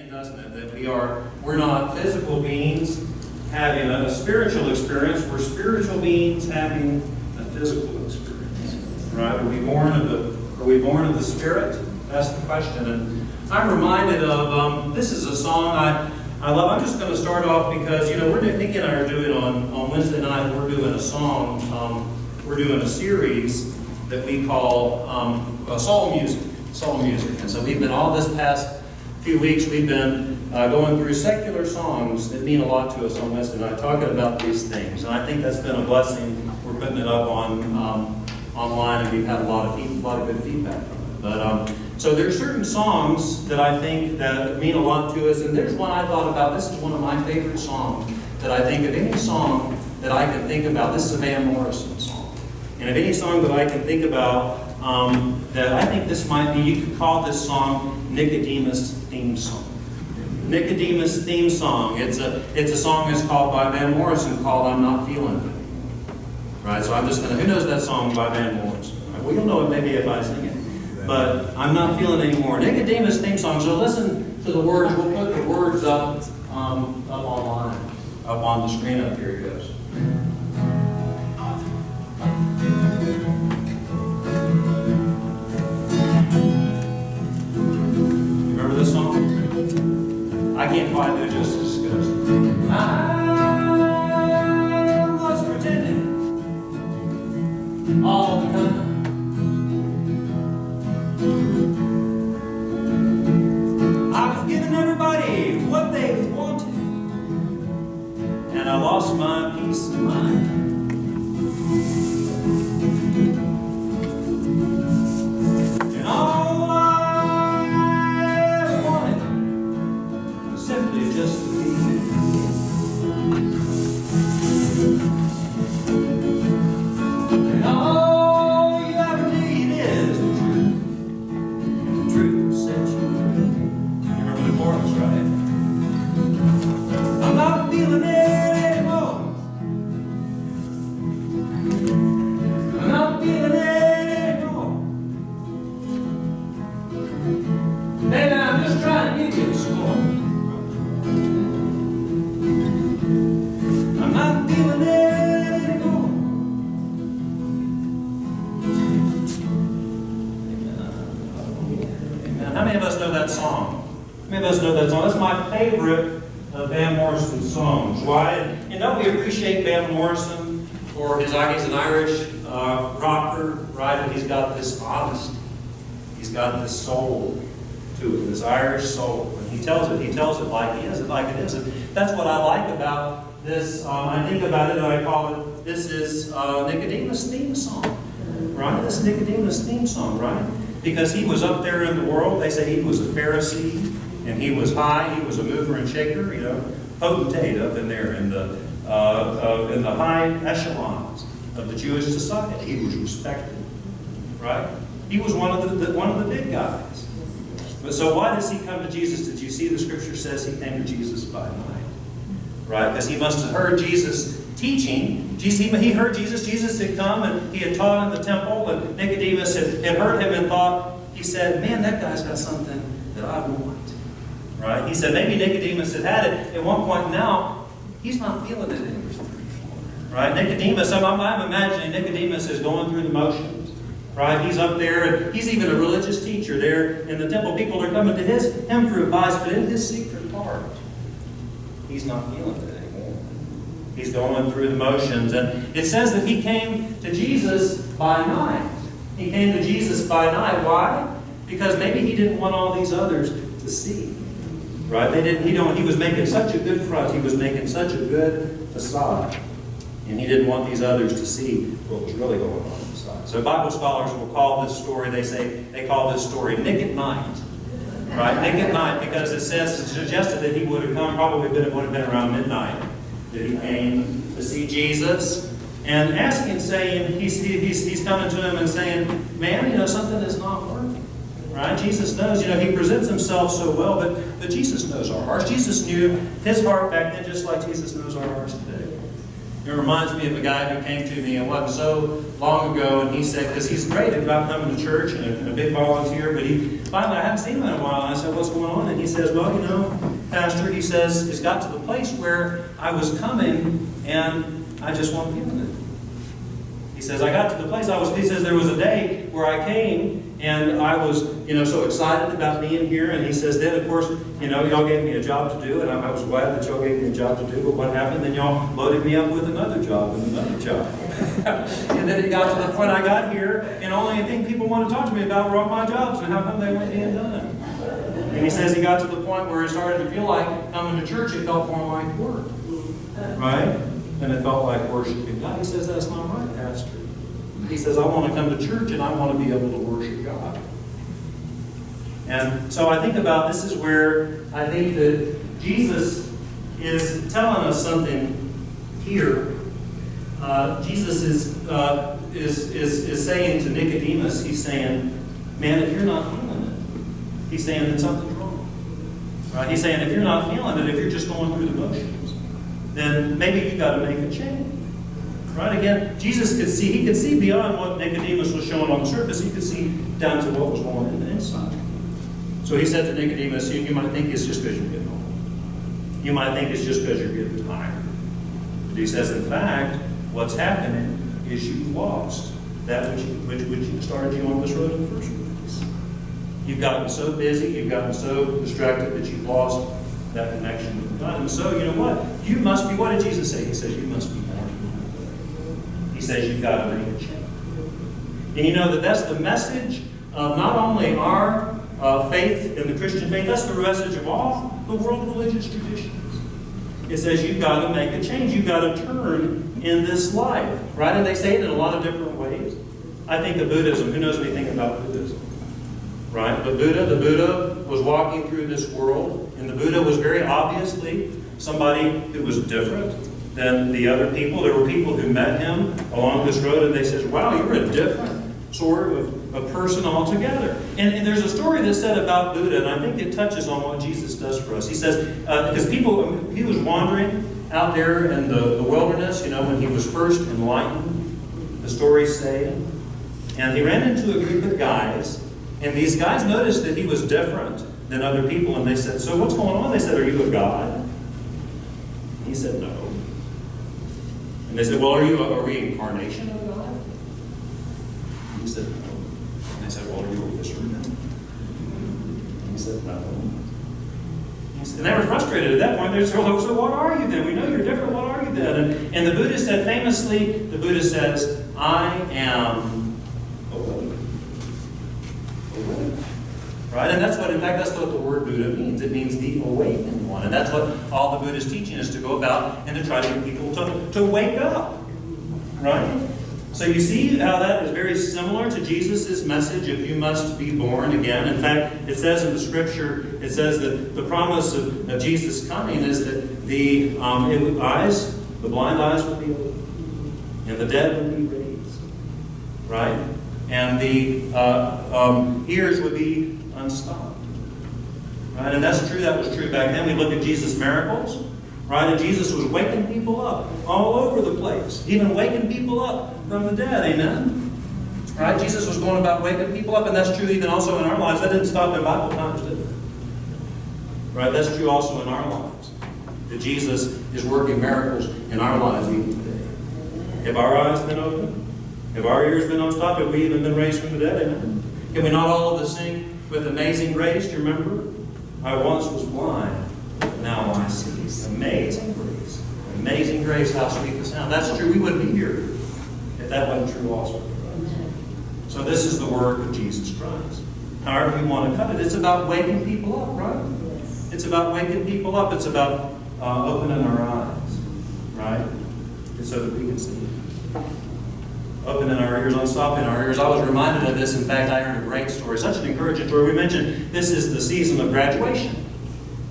interesting, doesn't it? That we're not physical beings having a spiritual experience. We're spiritual beings having a physical experience. Right? Are we born of the Spirit? That's the question. And I'm reminded of this is a song I love. I'm just going to start off because Nikki and I are doing on Wednesday night. We're doing a song. We're doing a series that we call Soul Music. Soul Music. And so we've been all this past few weeks. We've been going through secular songs that mean a lot to us on Wednesday night, talking about these things. And I think that's been a blessing. We're putting it up on online, and we've had a lot of good feedback from it. But so there's certain songs that I think that mean a lot to us, and there's one I thought about. This is one of my favorite songs that I think of any song that I can think about. This is a Van Morrison song. And if any song that I can think about, that I think this might be, you could call this song Nicodemus' theme song. Nicodemus' theme song. It's a song that's called by Van Morrison called I'm Not Feeling It. Right? So I'm just going to, who knows that song by Van Morrison? Right? Well, you'll know it maybe if I sing it. But I'm not feeling it anymore. Nicodemus' theme song. So listen to the words. We'll put the words up online, up on the screen up here. It goes. Remember this song? I can't quite do it justice. It goes. I was pretending all the time. And I lost my peace of mind. And all I wanted was simply just to be. And all you ever need is the truth. And the truth will set you free. You remember the chorus, right? I'm not feeling it. How many of us know that song? How many of us know that song? That's my favorite of Van Morrison's songs. Why? And don't we appreciate Van Morrison for he's an Irish rocker, right? And he's got this honesty. He's got this soul to it, this Irish soul. And he tells it like he is, like it is. And that's what I like about this. I think about it and I call it, this is Nicodemus' theme song. Right? This is Nicodemus' theme song, right? Because he was up there in the world. They say he was a Pharisee, and he was high. He was a mover and shaker, potentate up in there in the high echelons of the Jewish society. He was respected, right? He was one of the big guys. But so why does he come to Jesus? Did you see the scripture says he came to Jesus by night, right? Because he must have heard Jesus teaching. He heard Jesus. Jesus had come and he had taught in the temple, and Nicodemus had heard him and thought, he said, man, that guy's got something that I want. Right? He said maybe Nicodemus had it at one point. Now, he's not feeling it in verse 34. Right? Nicodemus, I'm imagining Nicodemus is going through the motions. Right? He's up there, and he's even a religious teacher there in the temple. People are coming to him for advice, but in his secret heart, he's not feeling it. He's going through the motions. And it says that he came to Jesus by night. He came to Jesus by night. Why? Because maybe he didn't want all these others to see. Right? He was making such a good front. He was making such a good facade. And he didn't want these others to see what was really going on inside. So Bible scholars will call this story, they call this story Nick at Night. Right? Nick at Night, because it suggested that he would have come, probably it would have been around midnight. That he came to see Jesus and asking, saying, he's coming to him and saying, man, something is not working. Right? Jesus knows, he presents himself so well, but Jesus knows our hearts. Jesus knew his heart back then just like Jesus knows our hearts today. It reminds me of a guy who came to me, it wasn't so long ago, and he said, because he's great about coming to church and a big volunteer, but finally I hadn't seen him in a while, and I said, what's going on? And he says, well, you know, Pastor, he says, it's got to the place where I was coming and I just wasn't feeling it. He says, I got to the place, he says, there was a day where I came and I was, so excited about being here. And he says, then, of course, y'all gave me a job to do, and I was glad that y'all gave me a job to do. But what happened? Then y'all loaded me up with another job and another job. And then it got to the point I got here, and only thing people want to talk to me about were all my jobs and how come they weren't being done. And he says he got to the point where he started to feel like coming to church, it felt more like work. Right? And it felt like worshiping God. He says, that's not right, Pastor. He says, I want to come to church and I want to be able to worship God. And so I think about, this is where I think that Jesus is telling us something here. Jesus is saying to Nicodemus, he's saying, man, if you're not feeling it, he's saying that something's wrong. Right? He's saying if you're not feeling it, if you're just going through the motions, then maybe you got to make a change. Right? Again, Jesus could see, he could see beyond what Nicodemus was showing on the surface. He could see down to what was going on in the inside. So he said to Nicodemus, you might think it's just because you're getting old. You might think it's just because you're getting tired. But he says, in fact, what's happening is you've lost that which started you on this road in the first place. You've gotten so busy, you've gotten so distracted that you've lost that connection with God. And so, you know what? You must be, what did Jesus say? He says, you must be born. He says, you've got to make a change. And you know that's the message of not only our faith in the Christian faith, that's the message of all the world religious traditions. It says you've got to make a change. You've got to turn in this life. Right? And they say it in a lot of different ways. I think of Buddhism. Who knows anything about Buddhism? Right? The Buddha was walking through this world, and the Buddha was very obviously somebody who was different than the other people. There were people who met him along this road, and they said, wow, you're a different sort of a person altogether. And there's a story that's said about Buddha, and I think it touches on what Jesus does for us. He says, because he was wandering out there in the wilderness, when he was first enlightened, the stories say, and he ran into a group of guys, and these guys noticed that he was different than other people, and they said, so what's going on? They said, are you a god? He said, no. And they said, well, are you a reincarnation of God? And he said, no. And they said, well, are you a fisherman? And he said, no. And they were frustrated at that point. They said, well, so what are you then? We know you're different. What are you then? And the Buddha said, famously, the Buddha says, I am awake. Awake. Right? And that's what the word Buddha means. It means the awakened one. And that's what all the Buddha's teaching is to go about and to try to get people to wake up. Right? So you see how that is very similar to Jesus' message of you must be born again. In fact, it says in the scripture, it says that the promise of Jesus coming is that the blind eyes would be opened, and the dead would be raised. Right? And the ears would be unstopped. Right? And that's true. That was true back then. We look at Jesus' miracles. Right? And Jesus was waking people up all over the place. Even waking people up from the dead. Amen? Right? Jesus was going about waking people up. And that's true even also in our lives. That didn't stop in Bible times, did it? Right? That's true also in our lives. That Jesus is working miracles in our lives even today. Have our eyes been opened? Have our ears been unstopped? Have we even been raised from the dead? Amen? Can we not all of us sing with Amazing Grace? Do you remember? I once was blind, now I see. Amazing grace. Amazing grace, how sweet the sound. That's true. We wouldn't be here if that wasn't true also for us. So this is the work of Jesus Christ. However you want to cut it, it's about waking people up, right? It's about waking people up. It's about opening our eyes, right? So that we can see. Opening our ears, unstopping our ears. I was reminded of this. In fact, I heard a great story, such an encouraging story. We mentioned this is the season of graduation,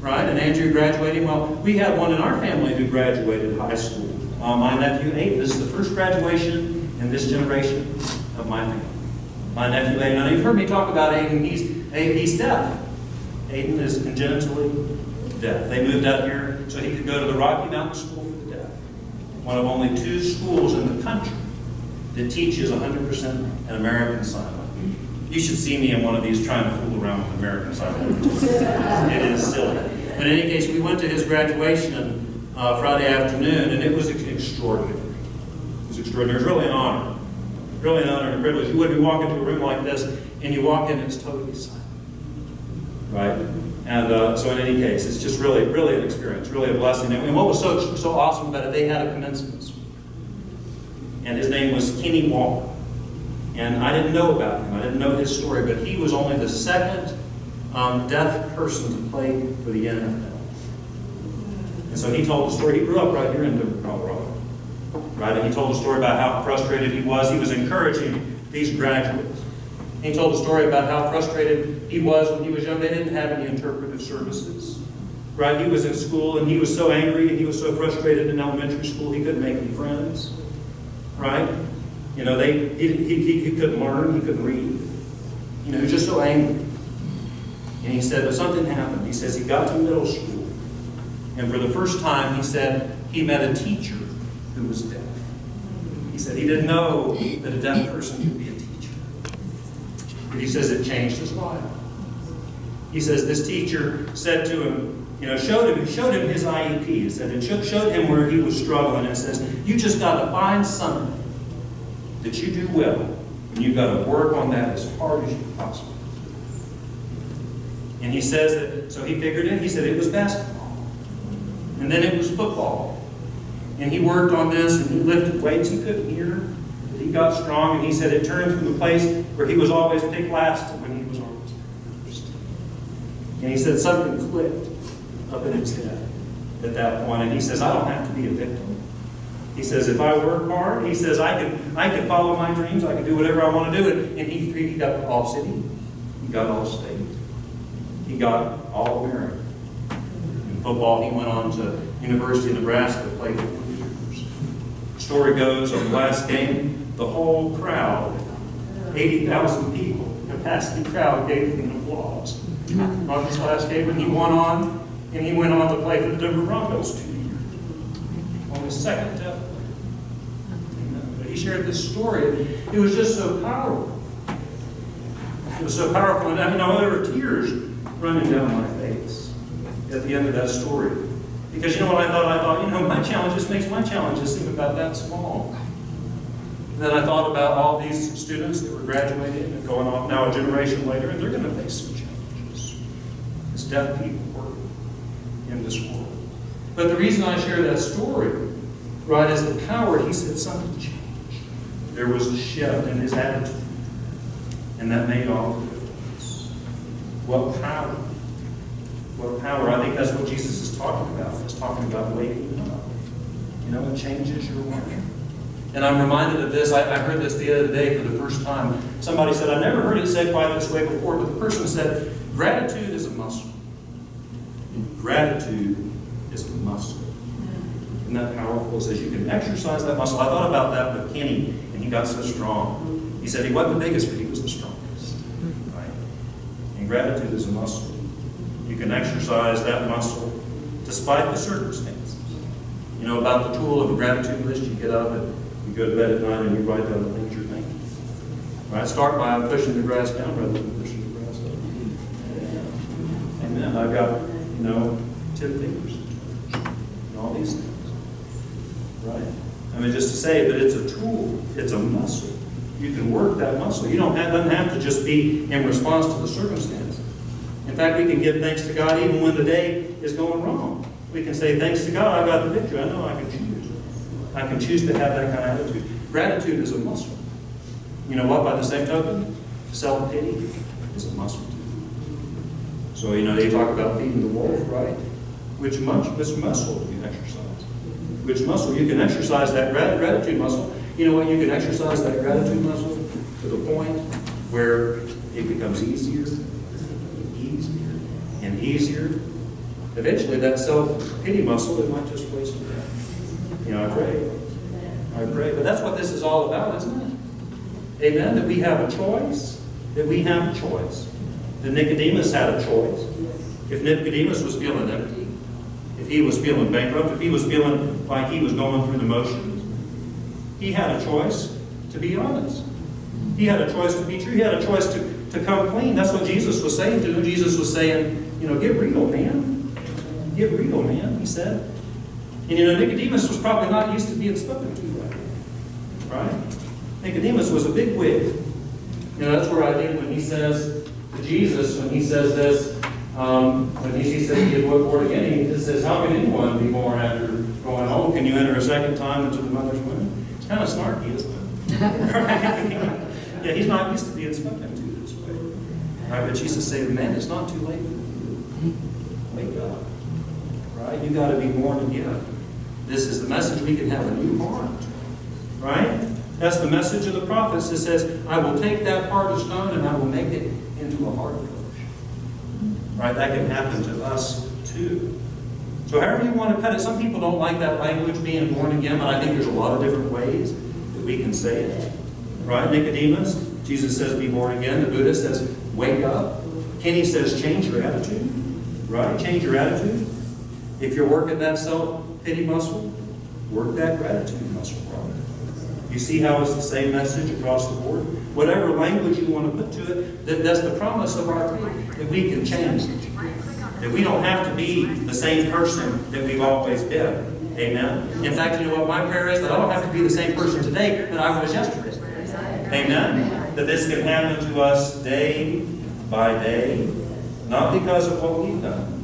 right? And Andrew graduating. Well, we had one in our family who graduated high school. My nephew Aiden. This is the first graduation in this generation of my family. My nephew Aiden. Now, you've heard me talk about Aiden. He's deaf. Aiden is congenitally deaf. They moved out here so he could go to the Rocky Mountain School for the Deaf. one of only 2 schools in the country that teaches 100% an American Sign Language. You should see me in one of these trying to fool around with American Sign Language. It is silly. But in any case, we went to his graduation Friday afternoon, and it was extraordinary. It was extraordinary. It was really an honor. Really an honor and a privilege. You wouldn't walk into a room like this, and you walk in and it's totally silent. Right? And so in any case, it's just really an experience, really a blessing. And what was so awesome about it, they had a commencement speaker. And his name was Kenny Walker. And I didn't know about him. I didn't know his story, but he was only the second deaf person to play for the NFL. And so he told the story. He grew up right here in Denver, Colorado. Right? And he told the story about how frustrated he was. He was encouraging these graduates. He told a story about how frustrated he was when he was young. They didn't have any interpretive services. Right? He was in school and he was so angry and he was so frustrated in elementary school he couldn't make any friends. Right? You know, he couldn't learn, he couldn't read. You know, he was just so angry. And he said, but something happened. He says he got to middle school. And for the first time, he said he met a teacher who was deaf. He said he didn't know that a deaf person could be a teacher. But he says it changed his life. He says this teacher said to him, you know, showed him his IEP. He said it showed him where he was struggling and says, you just got to find something that you do well, and you've got to work on that as hard as you possibly can. And he says that, so he figured it, he said it was basketball. And then it was football. And he worked on this, and he lifted weights. He couldn't hear, but he got strong, and he said it turned from the place where he was always picked last to when he was always first. And he said something clicked up in his head at that point, and he says, I don't have to be a victim. He says, if I work hard, he says, I can follow my dreams, I can do whatever I want to do. And he got All-City, he got All-State, he got All-American. In football, he went on to University of Nebraska, played for 4 years. The story goes, on the last game, the whole crowd, 80,000 people, capacity crowd, gave him an applause on his last game. And he went on to play for the Denver Broncos 2 years. On his second death. But he shared this story. It was just so powerful. It was so powerful. And I mean, there were tears running down my face at the end of that story. Because you know what I thought? I thought, you know, my challenges makes my challenges seem about that small. And then I thought about all these students that were graduating and going off now a generation later, and they're going to face some challenges as deaf people work in this world. But the reason I share that story, right, is the power. He said something changed. There was a shift in his attitude. And that made all the difference. What power. What power. I think that's what Jesus is talking about. He's talking about waking up. You know, it changes your life. And I'm reminded of this. I heard this the other day for the first time. Somebody said, I've never heard it said quite this way before, but the person said, gratitude is a muscle. Gratitude is a muscle. Isn't that powerful? It says you can exercise that muscle. I thought about that with Kenny, and he got so strong. He said he wasn't the biggest, but he was the strongest. Right? And gratitude is a muscle. You can exercise that muscle despite the circumstances. You know, about the tool of a gratitude list, you get up and you go to bed at night and you write down the things you're thankful for. Right? Start by pushing the grass down rather than pushing the grass up. Amen. I've got, 10 fingers. And all these things. Right? I mean, just to say that it's a tool, it's a muscle. You can work that muscle. Doesn't have to just be in response to the circumstances. In fact, we can give thanks to God even when the day is going wrong. We can say, thanks to God, I got the victory. I know I can choose. I can choose to have that kind of attitude. Gratitude is a muscle. You know what? By the same token, self-pity is a muscle too. So, they talk about feeding the wolf, right? Which muscle do you exercise? Which muscle? You can exercise that gratitude muscle. You know what? You can exercise that gratitude muscle to the point where it becomes easier and easier. Eventually, that self-pity muscle, it might just waste away. I pray. But that's what this is all about, isn't it? Amen? That we have a choice. That Nicodemus had a choice. If Nicodemus was feeling empty, if he was feeling bankrupt, if he was feeling like he was going through the motions. He had a choice to be honest. He had a choice to be true. He had a choice to come clean. That's what Jesus was saying to him. Jesus was saying, get real, man. Get real, man, he said. And Nicodemus was probably not used to being spoken to that way. Right? Nicodemus was a big wig. That's where I think when he says to Jesus, when he says this, when he says he is born again, he just says, how can anyone be born after going home? Can you enter a second time into the mother's womb? It's kind of snarky, isn't it? Right? Yeah, he's not used to being spoken to this way. Right? But Jesus said, man, it's not too late for you. Wake up. Right? You got to be born again. This is the message. We can have a new heart. Right? That's the message of the prophets. It says, I will take that heart of stone and I will make it into a heart of flesh. Right? That can happen to us too. So however you want to cut it, some people don't like that language, being born again, but I think there's a lot of different ways that we can say it. Right? Nicodemus, Jesus says, be born again. The Buddha says, wake up. Kenny says, change your attitude. Right? Change your attitude. If you're working that self-pity muscle, work that gratitude muscle. You see how it's the same message across the board? Whatever language you want to put to it, that's the promise of our faith, that we can change. That we don't have to be the same person that we've always been. Amen? In fact, you know what my prayer is? That I don't have to be the same person today that I was yesterday. Amen? That this can happen to us day by day, not because of what we've done,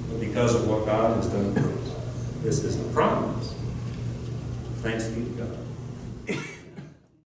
but because of what God has done for us. This is the promise. Thanks be to God.